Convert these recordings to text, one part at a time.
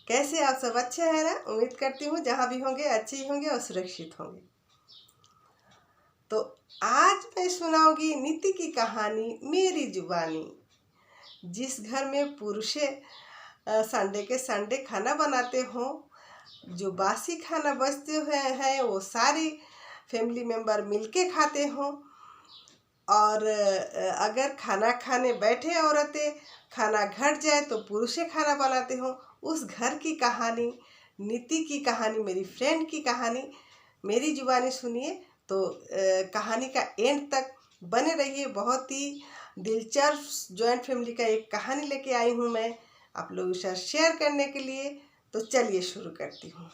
कैसे आप सब अच्छे हैं ना। उम्मीद करती हूँ जहाँ भी होंगे अच्छे ही होंगे और सुरक्षित होंगे। तो आज मैं सुनाऊंगी नीति की कहानी मेरी जुबानी। जिस घर में पुरुषे संडे के संडे खाना बनाते हों, जो बासी खाना बचते हुए हैं वो सारी फैमिली मेम्बर मिलके खाते हों, और अगर खाना खाने बैठे औरतें खाना घट जाए तो पुरुषे खाना बनाते हों, उस घर की कहानी, नीति की कहानी, मेरी फ्रेंड की कहानी मेरी जुबानी सुनिए। तो कहानी का एंड तक बने रहिए। बहुत ही दिलचस्प जॉइंट फैमिली का एक कहानी लेके आई हूँ मैं आप लोगों के साथ शेयर करने के लिए। तो चलिए शुरू करती हूँ।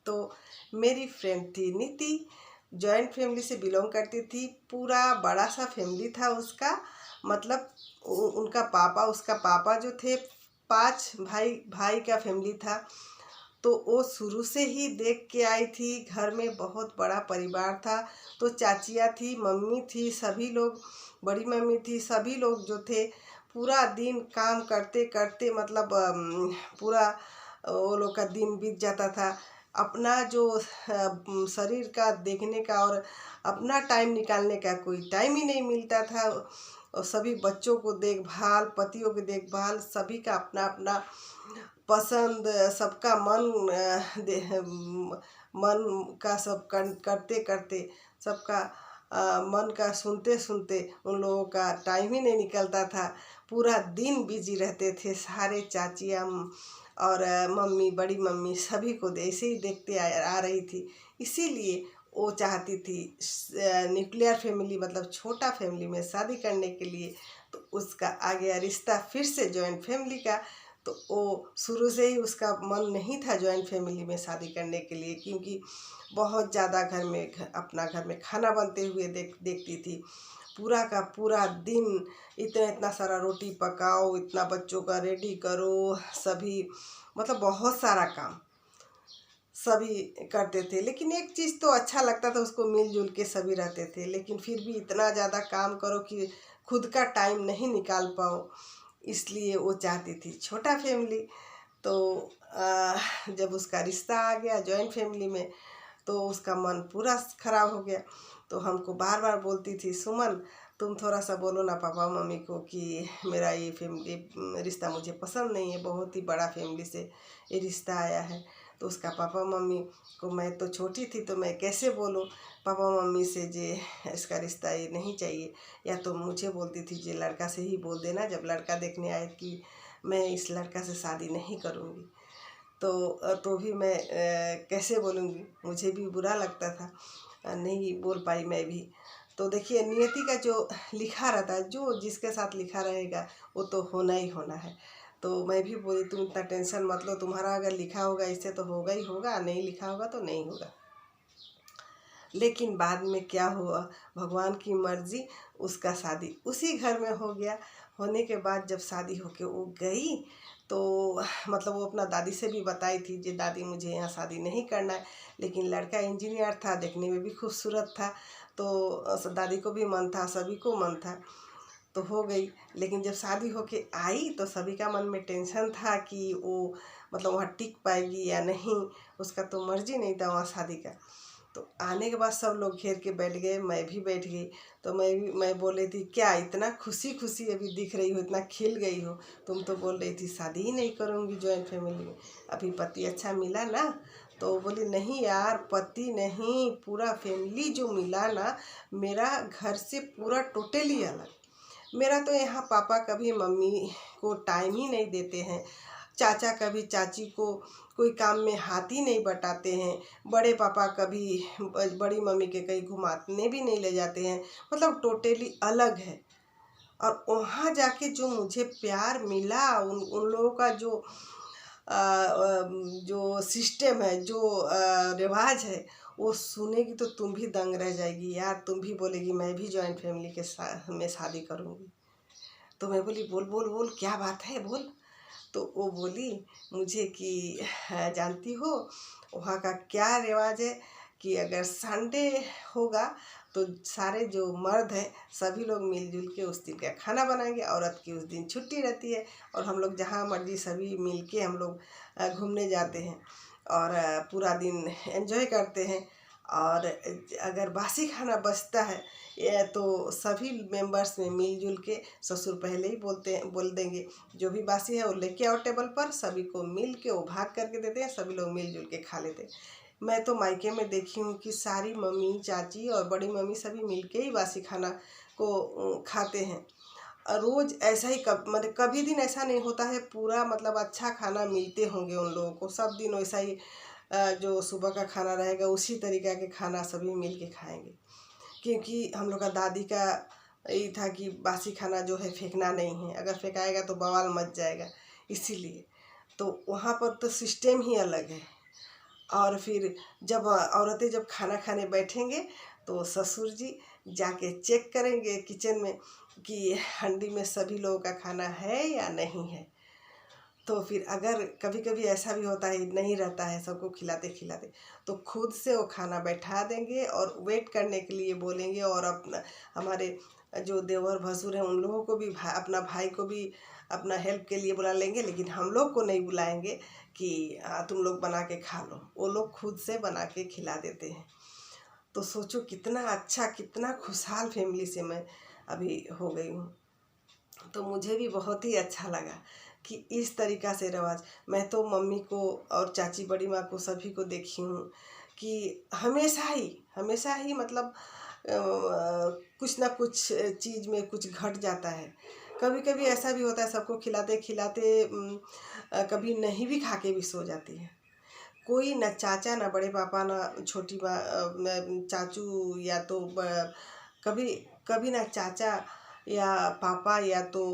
तो मेरी फ्रेंड थी नीति, जॉइंट फैमिली से बिलोंग करती थी। पूरा बड़ा सा फैमिली था उसका, मतलब उसका पापा जो थे, 5 भाई का फैमिली था। तो वो शुरू से ही देख के आई थी। घर में बहुत बड़ा परिवार था। तो चाचियाँ थी, मम्मी थी, सभी लोग, बड़ी मम्मी थी, सभी लोग जो थे पूरा दिन काम करते करते, मतलब पूरा वो लोग का दिन बीत जाता था। अपना जो शरीर का देखने का और अपना टाइम निकालने का कोई टाइम ही नहीं मिलता था। और सभी बच्चों को देखभाल, पतियों की देखभाल, सभी का अपना अपना पसंद, सबका मन का सब करते करते, सबका मन का सुनते सुनते उन लोगों का टाइम ही नहीं निकलता था। पूरा दिन बिजी रहते थे सारे चाचियाँ और मम्मी, बड़ी मम्मी, सभी को ऐसे ही देखते आ रही थी। इसीलिए वो चाहती थी न्यूक्लियर फैमिली, मतलब छोटा फैमिली में शादी करने के लिए। तो उसका आ गया रिश्ता फिर से जॉइंट फैमिली का। तो वो शुरू से ही उसका मन नहीं था जॉइंट फैमिली में शादी करने के लिए, क्योंकि बहुत ज़्यादा अपना घर में खाना बनते हुए देखती थी। पूरा का पूरा दिन इतना सारा रोटी पकाओ, इतना बच्चों का रेडी करो, सभी, मतलब बहुत सारा काम सभी करते थे। लेकिन एक चीज़ तो अच्छा लगता था, उसको मिलजुल के सभी रहते थे। लेकिन फिर भी इतना ज़्यादा काम करो कि खुद का टाइम नहीं निकाल पाओ, इसलिए वो चाहती थी छोटा फैमिली। तो जब उसका रिश्ता आ गया जॉइंट फैमिली में, तो उसका मन पूरा ख़राब हो गया। तो हमको बार बार बोलती थी, सुमन तुम थोड़ा सा बोलो ना पापा मम्मी को कि मेरा ये फैमिली रिश्ता मुझे पसंद नहीं है, बहुत ही बड़ा फैमिली से ये रिश्ता आया है। तो उसका पापा मम्मी को, मैं तो छोटी थी तो मैं कैसे बोलूँ पापा मम्मी से जे इसका रिश्ता ये नहीं चाहिए। या तो मुझे बोलती थी जे लड़का से ही बोल देना, जब लड़का देखने आए कि मैं इस लड़का से शादी नहीं करूँगी। तो भी मैं कैसे बोलूँगी, मुझे भी बुरा लगता था, नहीं बोल पाई मैं भी। तो देखिए, नियति का जो लिखा रहता है, जो जिसके साथ लिखा रहेगा वो तो होना ही होना है। तो मैं भी बोली तुम इतना टेंशन मत लो, तुम्हारा अगर लिखा होगा इससे तो होगा ही होगा, नहीं लिखा होगा तो नहीं होगा। लेकिन बाद में क्या हुआ, भगवान की मर्जी, उसका शादी उसी घर में हो गया। होने के बाद जब शादी होके वो गई, तो मतलब वो अपना दादी से भी बताई थी कि दादी मुझे यहाँ शादी नहीं करना है। लेकिन लड़का इंजीनियर था, देखने में भी खूबसूरत था। तो दादी को भी मन था, सभी को मन था, तो हो गई। लेकिन जब शादी होके आई तो सभी का मन में टेंशन था कि वो मतलब वहाँ टिक पाएगी या नहीं, उसका तो मर्जी नहीं था वहाँ शादी का। तो आने के बाद सब लोग घेर के बैठ गए, मैं भी बैठ गई। तो मैं बोल रही थी, क्या इतना खुशी खुशी अभी दिख रही हो, इतना खिल गई हो, तुम तो बोल रही थी शादी ही नहीं करूँगी जॉइंट फैमिली में, अभी पति अच्छा मिला ना। तो बोली नहीं यार, पति नहीं, पूरा फैमिली जो मिला ना, मेरा घर से पूरा टोटली अलग। मेरा तो यहाँ पापा कभी मम्मी को टाइम ही नहीं देते हैं, चाचा कभी चाची को कोई काम में हाथ ही नहीं बटाते हैं, बड़े पापा कभी बड़ी मम्मी के कहीं घुमाने भी नहीं ले जाते हैं, मतलब टोटली अलग है। और वहाँ जाके जो मुझे प्यार मिला, उन लोगों का जो सिस्टम है, जो रिवाज है, वो सुनेगी तो तुम भी दंग रह जाएगी यार, तुम भी बोलेगी मैं भी जॉइंट फैमिली के में शादी करूँगी। तो मैं बोली बोल बोल बोल, क्या बात है बोल। तो वो बोली मुझे कि जानती हो वहाँ का क्या रिवाज है कि अगर संडे होगा तो सारे जो मर्द हैं सभी लोग मिलजुल के उस दिन का खाना बनाएंगे। औरत की उस दिन छुट्टी रहती है और हम लोग जहाँ मर्जी सभी मिल के हम लोग घूमने जाते हैं और पूरा दिन एंजॉय करते हैं। और अगर बासी खाना बचता है तो सभी मेंबर्स में मिलजुल के, ससुर पहले ही बोल देंगे जो भी बासी है वो लेके आओ टेबल पर, सभी को मिल के वो भाग करके देते हैं, सभी लोग मिलजुल के खा लेते हैं। मैं तो मायके में देखी हूँ कि सारी मम्मी, चाची और बड़ी मम्मी सभी मिल के ही बासी खाना को खाते हैं। रोज़ ऐसा ही मतलब कभी दिन ऐसा नहीं होता है पूरा मतलब अच्छा खाना मिलते होंगे उन लोगों को, सब दिन वैसा ही जो सुबह का खाना रहेगा उसी तरीक़ा के खाना सभी मिल के खाएंगे। क्योंकि हम लोग का दादी का यही था कि बासी खाना जो है फेंकना नहीं है, अगर फेंकाएगा तो बवाल मच जाएगा, इसीलिए तो वहाँ पर तो सिस्टम ही अलग है। और फिर जब औरतें जब खाना खाने बैठेंगे तो ससुर जी जाके चेक करेंगे किचन में कि हांडी में सभी लोगों का खाना है या नहीं है। तो फिर अगर कभी कभी ऐसा भी होता है नहीं रहता है सबको खिलाते खिलाते, तो खुद से वो खाना बैठा देंगे और वेट करने के लिए बोलेंगे। और अपना हमारे जो देवर भसुर हैं उन लोगों को भी अपना भाई को भी अपना हेल्प के लिए बुला लेंगे, लेकिन हम लोग को नहीं बुलाएंगे कि तुम लोग बना के खा लो, वो लोग खुद से बना के खिला देते हैं। तो सोचो कितना अच्छा, कितना खुशहाल फैमिली से मैं अभी हो गई हूँ। तो मुझे भी बहुत ही अच्छा लगा कि इस तरीक़ा से रिवाज, मैं तो मम्मी को और चाची बड़ी माँ को सभी को देखी हूँ कि हमेशा ही मतलब कुछ ना कुछ चीज़ में कुछ घट जाता है। कभी कभी ऐसा भी होता है सबको खिलाते खिलाते कभी नहीं भी खा के भी सो जाती है। कोई ना चाचा, ना बड़े पापा, ना छोटी चाचू, या तो कभी कभी ना चाचा या पापा या तो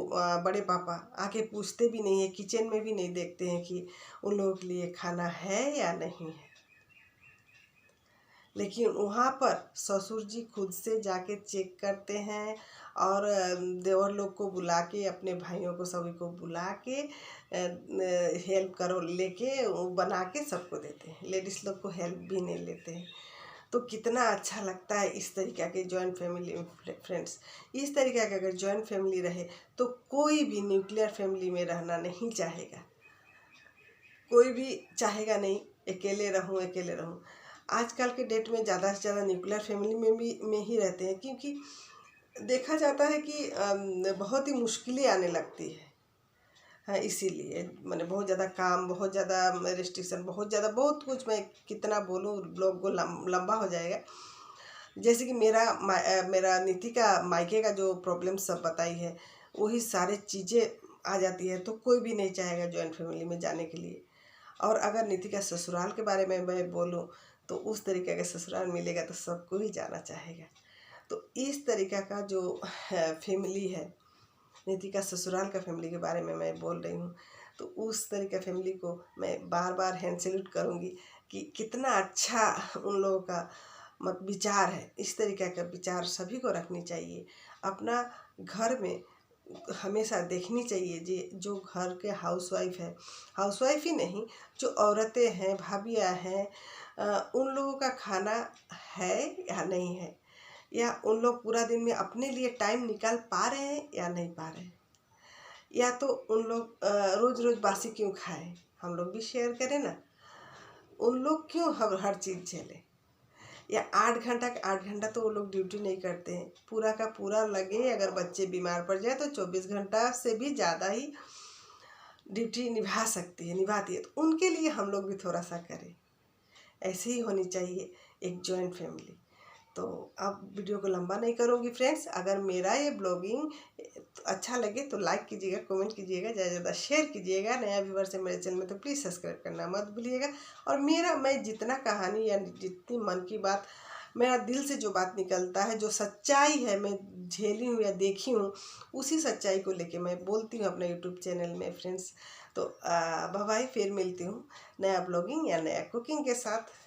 बड़े पापा आके पूछते भी नहीं है, किचन में भी नहीं देखते हैं कि उन लोगों के लिए खाना है या नहीं है। लेकिन वहाँ पर ससुर जी खुद से जाके चेक करते हैं और देवर लोग को बुला के, अपने भाइयों को सभी को बुला के हेल्प करो लेके वो बना के सबको देते हैं। लेडीज़ लोग को हेल्प भी नहीं लेते हैं। तो कितना अच्छा लगता है इस तरीक़ा के जॉइंट फैमिली फ्रेंड्स। इस तरीक़ा का अगर जॉइंट फैमिली रहे तो कोई भी न्यूक्लियर फैमिली में रहना नहीं चाहेगा, कोई भी चाहेगा नहीं अकेले रहूं। आजकल के डेट में ज़्यादा से ज़्यादा न्यूक्लियर फैमिली में ही रहते हैं, क्योंकि देखा जाता है कि बहुत ही मुश्किलें आने लगती है। हाँ, इसीलिए मैंने बहुत ज़्यादा काम, बहुत ज़्यादा रिस्ट्रिक्शन, बहुत ज़्यादा बहुत कुछ, मैं कितना बोलूँ ब्लॉग को लंबा हो जाएगा। जैसे कि मेरा नीति का मायके का जो प्रॉब्लम सब बताई है वही सारे चीज़ें आ जाती है, तो कोई भी नहीं चाहेगा जॉइंट फैमिली में जाने के लिए। और अगर नीति का ससुराल के बारे में मैं बोलूँ तो उस तरीके का ससुराल मिलेगा तो सबको ही जाना चाहेगा। तो इस तरीक़ा का जो फैमिली है, नीति का ससुराल का फैमिली के बारे में मैं बोल रही हूँ, तो उस तरह का फैमिली को मैं बार बार हैंड सैल्यूट करूँगी कि कितना अच्छा उन लोगों का विचार है। इस तरीक़ा का विचार सभी को रखनी चाहिए। अपना घर में हमेशा देखनी चाहिए जो घर के हाउसवाइफ है, हाउसवाइफ ही नहीं, जो औरतें हैं, भाभियाँ हैं, उन लोगों का खाना है या नहीं है, या उन लोग पूरा दिन में अपने लिए टाइम निकाल पा रहे हैं या नहीं पा रहे हैं, या तो उन लोग रोज़ रोज़ बासी क्यों खाएं। हम लोग भी शेयर करें ना, उन लोग क्यों हर चीज़ झेलें। या 8 घंटा तो वो लोग ड्यूटी नहीं करते हैं, पूरा का पूरा लगे अगर बच्चे बीमार पड़ जाए तो 24 घंटा से भी ज़्यादा ही ड्यूटी निभाती है। तो उनके लिए हम लोग भी थोड़ा सा करें। ऐसे ही होनी चाहिए एक जॉइंट फैमिली। तो अब वीडियो को लंबा नहीं करूँगी फ्रेंड्स। अगर मेरा ये ब्लॉगिंग अच्छा लगे तो लाइक कीजिएगा, कमेंट कीजिएगा, ज़्यादा से ज़्यादा शेयर कीजिएगा। नया व्यूअर्स है मेरे चैनल में तो प्लीज़ सब्सक्राइब करना मत भूलिएगा। और मैं जितना कहानी या जितनी मन की बात, मेरा दिल से जो बात निकलता है, जो सच्चाई है, मैं झेली हूँ या देखी हूँ, उसी सच्चाई को लेके मैं बोलती हूँ अपने यूट्यूब चैनल में फ्रेंड्स। तो बाय बाय, फिर मिलती हूँ नया ब्लॉगिंग या नया कुकिंग के साथ।